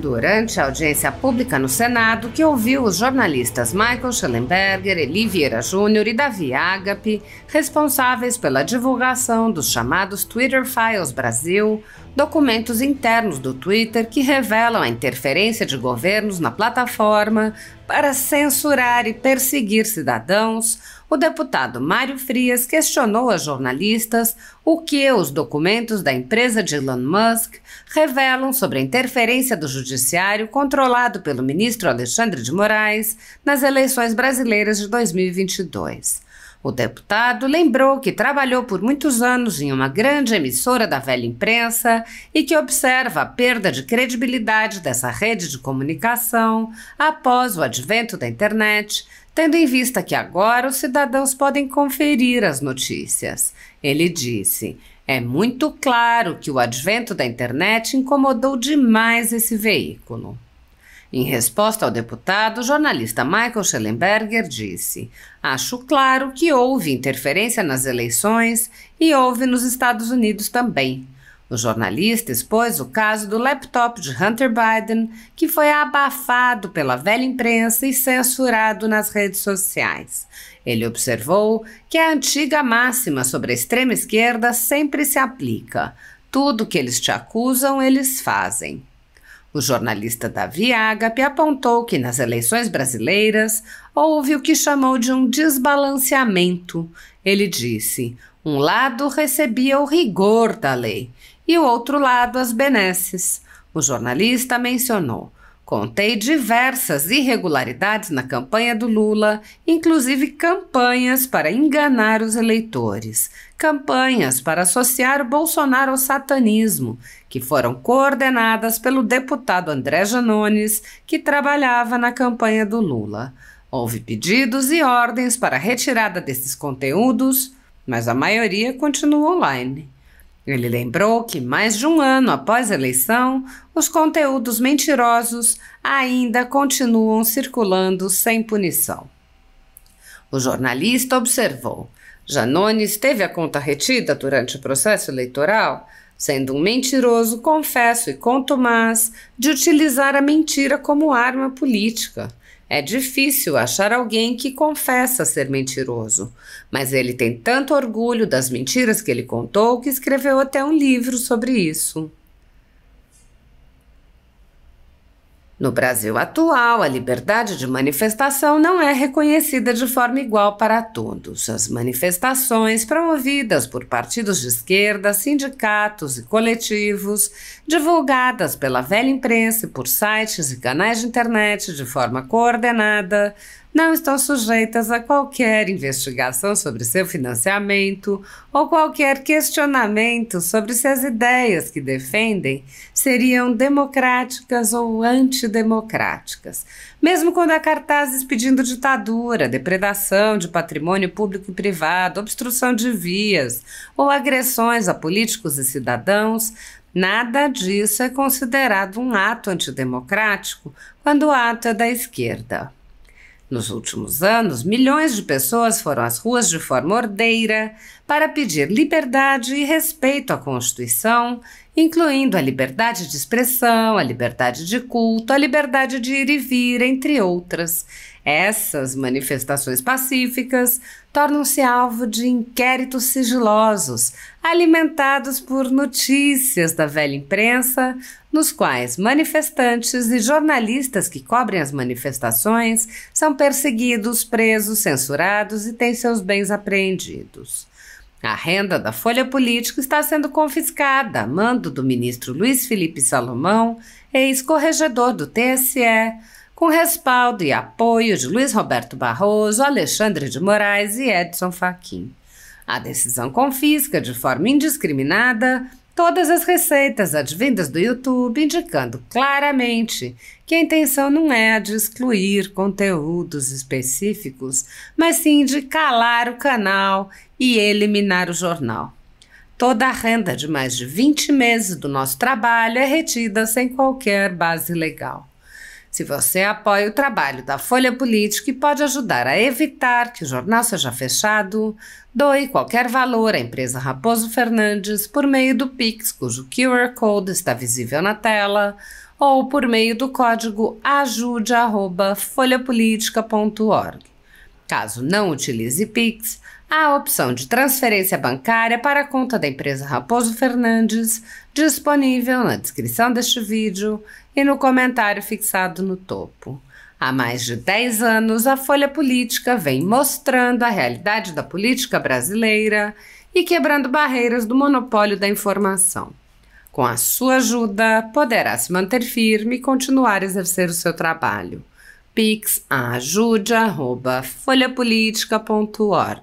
Durante a audiência pública no Senado, que ouviu os jornalistas Michael Shellenberger, Eli Vieira Júnior e Davi Agape, responsáveis pela divulgação dos chamados Twitter Files Brasil, documentos internos do Twitter que revelam a interferência de governos na plataforma para censurar e perseguir cidadãos, o deputado Mário Frias questionou a jornalistas o que os documentos da empresa de Elon Musk revelam sobre a interferência do judiciário controlado pelo ministro Alexandre de Moraes nas eleições brasileiras de 2022. O deputado lembrou que trabalhou por muitos anos em uma grande emissora da velha imprensa e que observa a perda de credibilidade dessa rede de comunicação após o advento da internet, tendo em vista que agora os cidadãos podem conferir as notícias. Ele disse: "É muito claro que o advento da internet incomodou demais esse veículo." Em resposta ao deputado, o jornalista Michael Shellenberger disse: "Acho claro que houve interferência nas eleições e houve nos Estados Unidos também." O jornalista expôs o caso do laptop de Hunter Biden, que foi abafado pela velha imprensa e censurado nas redes sociais. Ele observou que a antiga máxima sobre a extrema esquerda sempre se aplica: tudo que eles te acusam, eles fazem. O jornalista Davi Agape apontou que nas eleições brasileiras houve o que chamou de um desbalanceamento. Ele disse: "Um lado recebia o rigor da lei e o outro lado as benesses." O jornalista mencionou: "Contei diversas irregularidades na campanha do Lula, inclusive campanhas para enganar os eleitores, campanhas para associar o Bolsonaro ao satanismo, que foram coordenadas pelo deputado André Janones, que trabalhava na campanha do Lula. Houve pedidos e ordens para a retirada desses conteúdos, mas a maioria continua online." Ele lembrou que, mais de um ano após a eleição, os conteúdos mentirosos ainda continuam circulando sem punição. O jornalista observou: "Janones teve a conta retida durante o processo eleitoral, sendo um mentiroso, confesso e contumaz de utilizar a mentira como arma política. É difícil achar alguém que confessa ser mentiroso, mas ele tem tanto orgulho das mentiras que ele contou que escreveu até um livro sobre isso." No Brasil atual, a liberdade de manifestação não é reconhecida de forma igual para todos. As manifestações promovidas por partidos de esquerda, sindicatos e coletivos, divulgadas pela velha imprensa e por sites e canais de internet de forma coordenada, não estão sujeitas a qualquer investigação sobre seu financiamento ou qualquer questionamento sobre se as ideias que defendem seriam democráticas ou antidemocráticas, mesmo quando há cartazes pedindo ditadura, depredação de patrimônio público e privado, obstrução de vias ou agressões a políticos e cidadãos. Nada disso é considerado um ato antidemocrático quando o ato é da esquerda. Nos últimos anos, milhões de pessoas foram às ruas de forma ordeira para pedir liberdade e respeito à Constituição, incluindo a liberdade de expressão, a liberdade de culto, a liberdade de ir e vir, entre outras. Essas manifestações pacíficas tornam-se alvo de inquéritos sigilosos, alimentados por notícias da velha imprensa, nos quais manifestantes e jornalistas que cobrem as manifestações são perseguidos, presos, censurados e têm seus bens apreendidos. A renda da Folha Política está sendo confiscada a mando do ministro Luiz Felipe Salomão, ex-corregedor do TSE, com respaldo e apoio de Luiz Roberto Barroso, Alexandre de Moraes e Edson Fachin. A decisão confisca de forma indiscriminada todas as receitas advindas do YouTube, indicando claramente que a intenção não é a de excluir conteúdos específicos, mas sim de calar o canal e eliminar o jornal. Toda a renda de mais de 20 meses do nosso trabalho é retida sem qualquer base legal. Se você apoia o trabalho da Folha Política e pode ajudar a evitar que o jornal seja fechado, doe qualquer valor à empresa Raposo Fernandes por meio do Pix, cujo QR Code está visível na tela, ou por meio do código ajude@folhapolitica.org. Caso não utilize Pix, há a opção de transferência bancária para a conta da empresa Raposo Fernandes, disponível na descrição deste vídeo e no comentário fixado no topo. Há mais de 10 anos, a Folha Política vem mostrando a realidade da política brasileira e quebrando barreiras do monopólio da informação. Com a sua ajuda, poderá se manter firme e continuar a exercer o seu trabalho. Pix ajude@folhapolitica.org.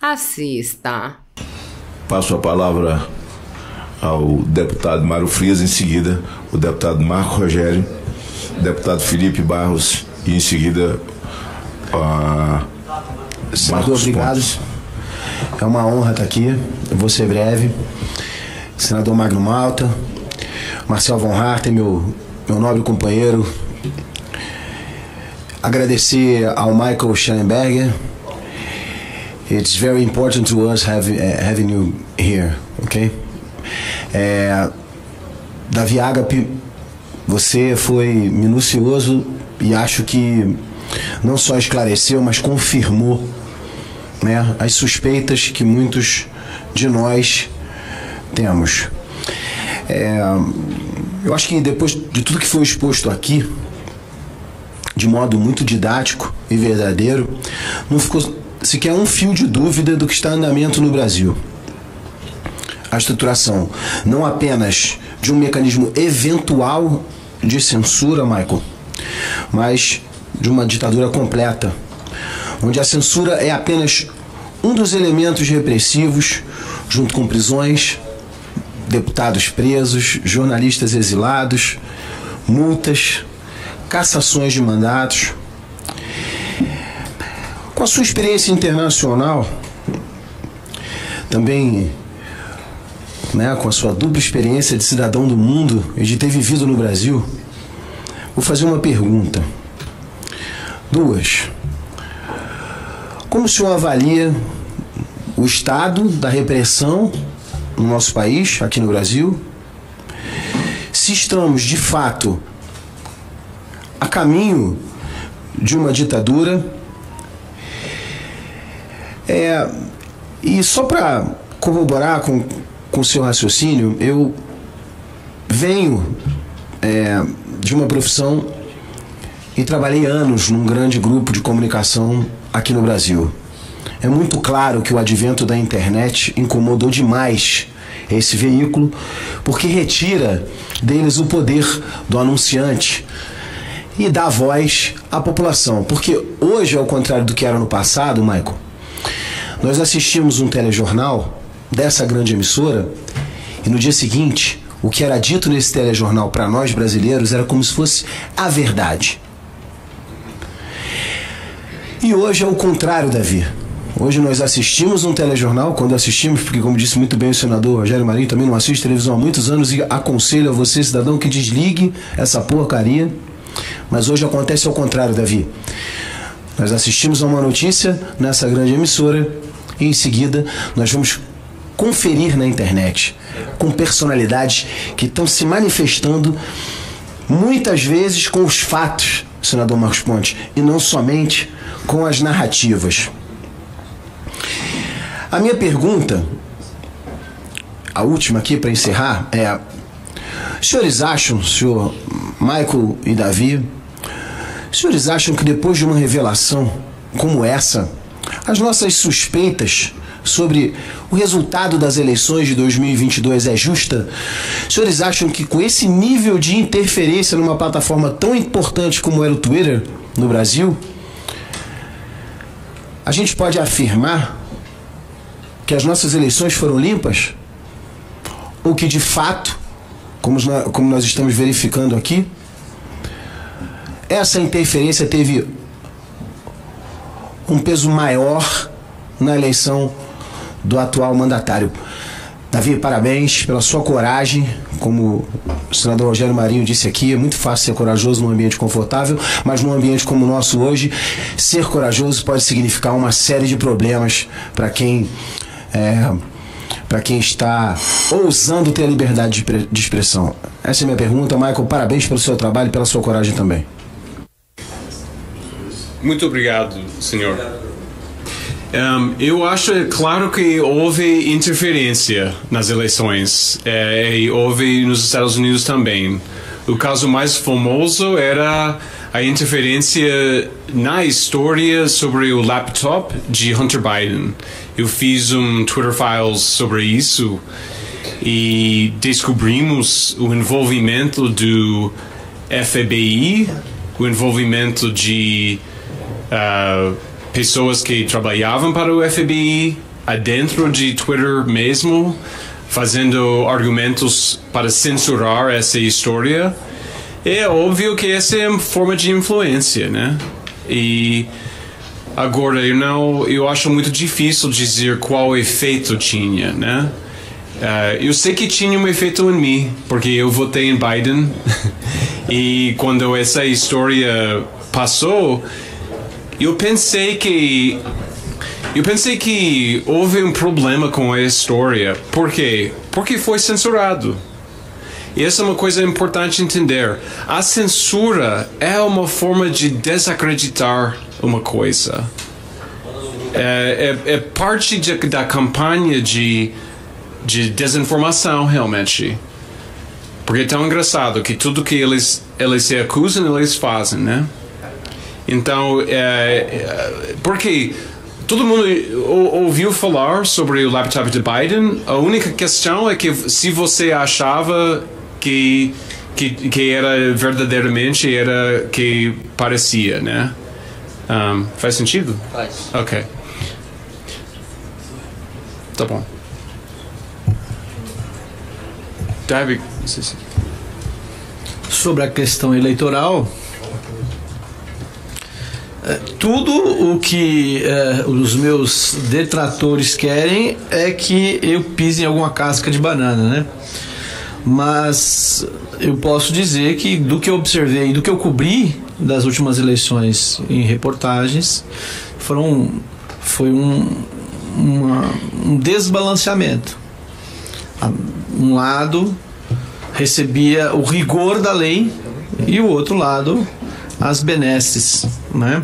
Assista. Passo a palavra ao deputado Mário Frias, em seguida o deputado Marco Rogério, o deputado Felipe Barros e em seguida Senador, obrigado. É uma honra estar aqui. Eu vou ser breve. Senador Magno Malta, Marcel von Harten, meu nobre companheiro. Agradecer ao Michael Schellenberger. It's very important to us having you here, ok? Davi Agape, você foi minucioso e acho que não só esclareceu, mas confirmou, né, as suspeitas que muitos de nós temos. Eu acho que depois de tudo que foi exposto aqui, de modo muito didático e verdadeiro, não ficou sequer um fio de dúvida do que está em andamento no Brasil. A estruturação não apenas de um mecanismo eventual de censura, Michael, mas de uma ditadura completa, onde a censura é apenas um dos elementos repressivos, junto com prisões, deputados presos, jornalistas exilados, multas, cassações de mandatos. Com a sua experiência internacional, também, né, com a sua dupla experiência de cidadão do mundo e de ter vivido no Brasil, vou fazer uma pergunta. Duas. Como o senhor avalia o estado da repressão no nosso país, aqui no Brasil? Se estamos, de fato, a caminho de uma ditadura? E só para corroborar com o seu raciocínio, eu venho de uma profissão e trabalhei anos num grande grupo de comunicação aqui no Brasil. É muito claro que o advento da internet incomodou demais esse veículo, porque retira deles o poder do anunciante e dá voz à população. Porque hoje, ao contrário do que era no passado, Michael, nós assistimos um telejornal dessa grande emissora e no dia seguinte, o que era dito nesse telejornal para nós brasileiros era como se fosse a verdade. E hoje é o contrário, Davi. Hoje nós assistimos um telejornal, quando assistimos, porque como disse muito bem o senador Rogério Marinho, também não assiste televisão há muitos anos e aconselho a você, cidadão, que desligue essa porcaria. Mas hoje acontece ao contrário, Davi. Nós assistimos a uma notícia nessa grande emissora e em seguida nós vamos conferir na internet com personalidades que estão se manifestando muitas vezes com os fatos, senador Marcos Pontes, e não somente com as narrativas. A minha pergunta, a última aqui para encerrar, é: os senhores acham, senhor Michael e Davi, os senhores acham que depois de uma revelação como essa, as nossas suspeitas sobre o resultado das eleições de 2022 é justa? Os senhores acham que com esse nível de interferência numa plataforma tão importante como era o Twitter no Brasil, a gente pode afirmar que as nossas eleições foram limpas? Ou que de fato, como nós estamos verificando aqui, essa interferência teve um peso maior na eleição do atual mandatário? Davi, parabéns pela sua coragem. Como o senador Rogério Marinho disse aqui, é muito fácil ser corajoso num ambiente confortável, mas num ambiente como o nosso hoje, ser corajoso pode significar uma série de problemas para quem está ousando ter a liberdade de expressão. Essa é a minha pergunta. Michael, parabéns pelo seu trabalho e pela sua coragem também. Muito obrigado, senhor. Eu acho, claro, que houve interferência nas eleições, e houve nos Estados Unidos também. O caso mais famoso era a interferência na história sobre o laptop de Hunter Biden. Eu fiz Twitter Files sobre isso e descobrimos o envolvimento do FBI, o envolvimento de pessoas que trabalhavam para o FBI, adentro de Twitter mesmo, fazendo argumentos para censurar essa história. É óbvio que essa é uma forma de influência, né? E agora, eu acho muito difícil dizer qual efeito tinha, né? Eu sei que tinha um efeito em mim, porque eu votei em Biden. E quando essa história passou, eu pensei que houve um problema com a história. Por quê? Porque foi censurado. E essa é uma coisa importante entender. A censura é uma forma de desacreditar uma coisa. É parte da campanha de desinformação, realmente. Porque é tão engraçado que tudo que eles se acusam, eles fazem, né? Então, porque todo mundo ouviu falar sobre o laptop de Biden. A única questão é que se você achava que era verdadeiramente era que parecia, né? Faz sentido? Faz. Ok. Tá bom. David, sobre a questão eleitoral, tudo o que os meus detratores querem é que eu pise em alguma casca de banana, né? Mas eu posso dizer que do que eu observei, do que eu cobri das últimas eleições em reportagens, foi um desbalanceamento. Um lado recebia o rigor da lei e o outro lado as benesses, né?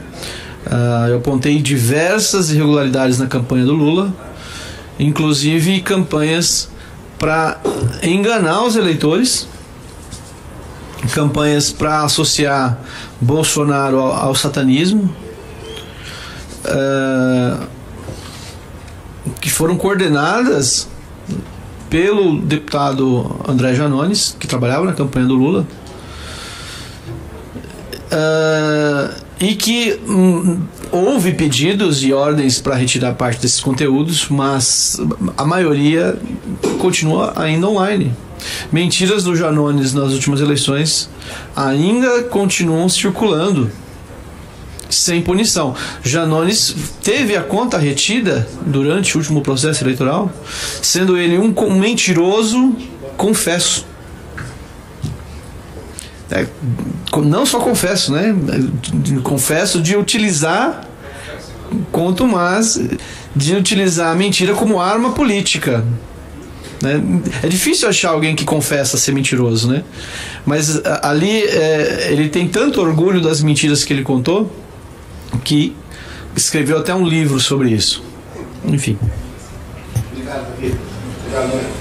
Eu apontei diversas irregularidades na campanha do Lula, inclusive campanhas para enganar os eleitores, campanhas para associar Bolsonaro ao satanismo, que foram coordenadas pelo deputado André Janones, que trabalhava na campanha do Lula, e que houve pedidos e ordens para retirar parte desses conteúdos, mas a maioria continua ainda online. Mentiras do Janones nas últimas eleições ainda continuam circulando sem punição. Janones teve a conta retida durante o último processo eleitoral, sendo ele um mentiroso confesso. Não só confesso, né? Confesso de utilizar, quanto mais de utilizar a mentira como arma política, né? É difícil achar alguém que confessa ser mentiroso, né? Mas ali ele tem tanto orgulho das mentiras que ele contou que escreveu até um livro sobre isso. Enfim. Obrigado, Davi. Obrigado.